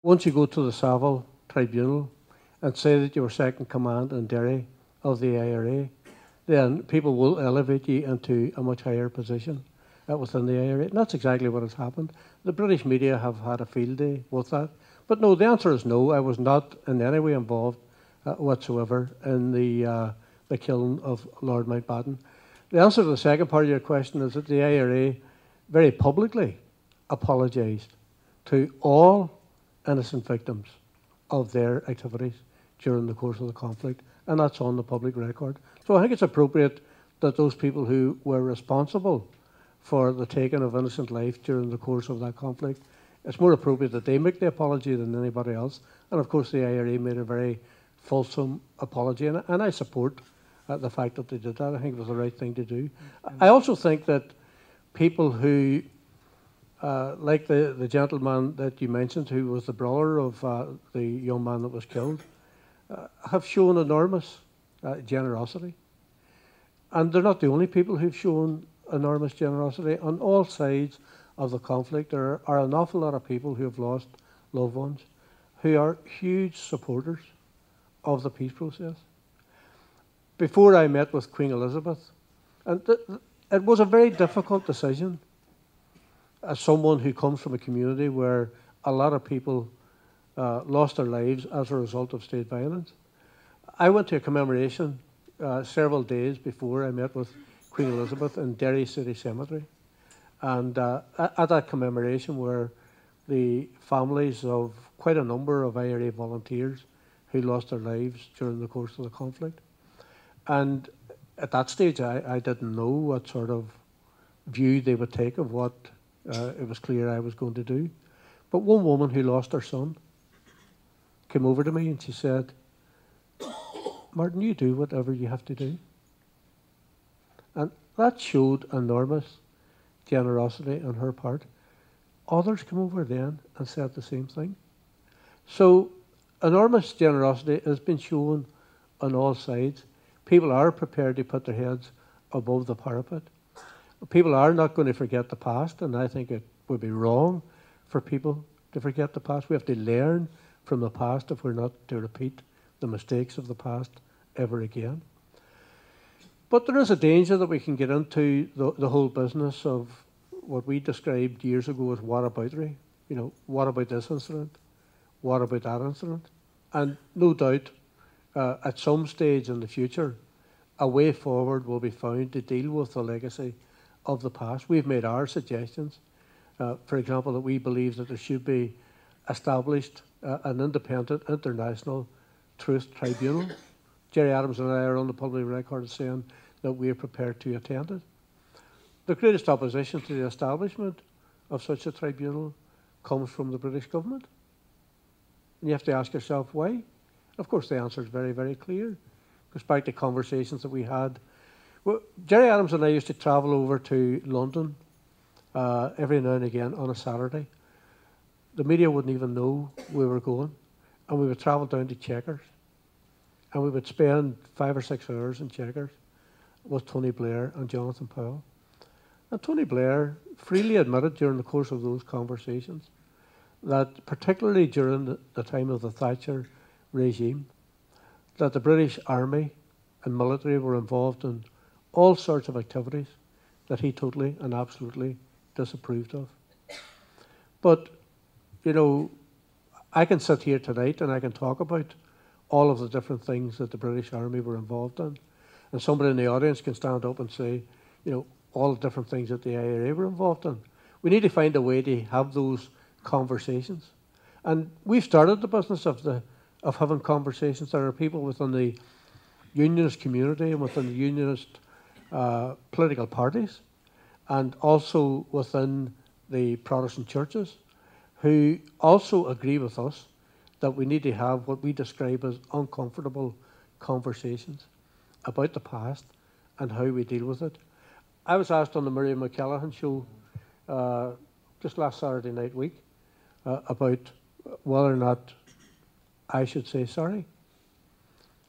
once you go to the Saville tribunal and say that you were second command in Derry of the IRA, then people will elevate you into a much higher position within the IRA. And that's exactly what has happened. The British media have had a field day with that. But no, the answer is no. I was not in any way involved whatsoever in the killing of Lord Mountbatten. The answer to the second part of your question is that the IRA very publicly apologised to all innocent victims of their activities during the course of the conflict, and that's on the public record. So I think it's appropriate that those people who were responsible for the taking of innocent life during the course of that conflict, it's more appropriate that they make the apology than anybody else. And of course the IRA made a very fulsome apology, and I support the fact that they did that. I think it was the right thing to do. I also think that people who, like the gentleman that you mentioned, who was the brother of the young man that was killed, have shown enormous generosity. And they're not the only people who've shown enormous generosity. On all sides of the conflict, there are an awful lot of people who have lost loved ones who are huge supporters of the peace process. Before I met with Queen Elizabeth, and it was a very difficult decision as someone who comes from a community where a lot of people lost their lives as a result of state violence. I went to a commemoration several days before I met with Queen Elizabeth in Derry City Cemetery. And at that commemoration were the families of quite a number of IRA volunteers who lost their lives during the course of the conflict. And at that stage, I didn't know what sort of view they would take of what it was clear I was going to do. But one woman who lost her son came over to me and she said, "Martin, you do whatever you have to do." And that showed enormous generosity on her part. Others came over then and said the same thing. So enormous generosity has been shown on all sides. People are prepared to put their heads above the parapet. People are not going to forget the past, and I think it would be wrong for people to forget the past. We have to learn from the past if we're not to repeat the mistakes of the past ever again. But there is a danger that we can get into the whole business of what we described years ago as whataboutery. You know, what about this incident? What about that incident? And no doubt, at some stage in the future, a way forward will be found to deal with the legacy of the past. We've made our suggestions. For example, that we believe that there should be established an independent international truth tribunal. Gerry Adams and I are on the public record as saying that we are prepared to attend it. The greatest opposition to the establishment of such a tribunal comes from the British government. And you have to ask yourself why. Of course, the answer is very, very clear. It goes back to conversations that we had. Well, Gerry Adams and I used to travel over to London every now and again on a Saturday. The media wouldn't even know we were going. And we would travel down to Chequers. And we would spend 5 or 6 hours in Chequers with Tony Blair and Jonathan Powell. And Tony Blair freely admitted during the course of those conversations that particularly during the time of the Thatcher regime, that the British Army and military were involved in all sorts of activities that he totally and absolutely disapproved of. But, you know, I can sit here tonight and I can talk about all of the different things that the British Army were involved in. And somebody in the audience can stand up and say, you know, all the different things that the IRA were involved in. We need to find a way to have those conversations. And we've started the business of having conversations. There are people within the unionist community and within the unionist political parties, and also within the Protestant churches, who also agree with us that we need to have what we describe as uncomfortable conversations about the past and how we deal with it. I was asked on the Miriam McCallaghan show just last Saturday night week about whether or not I should say sorry.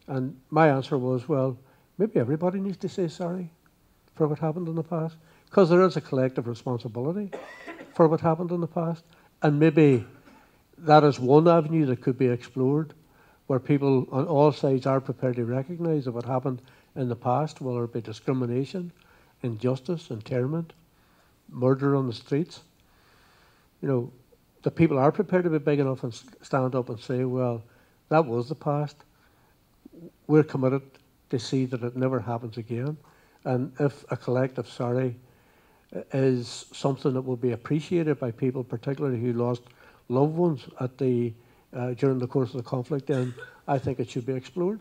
And my answer was, well, maybe everybody needs to say sorry for what happened in the past, because there is a collective responsibility for what happened in the past. And maybe that is one avenue that could be explored, where people on all sides are prepared to recognise that what happened in the past, whether it be discrimination, injustice, internment, murder on the streets, you know, the people are prepared to be big enough and stand up and say, well, that was the past. We're committed to see that it never happens again. And if a collective sorry is something that will be appreciated by people, particularly who lost loved ones at the during the course of the conflict, then I think it should be explored.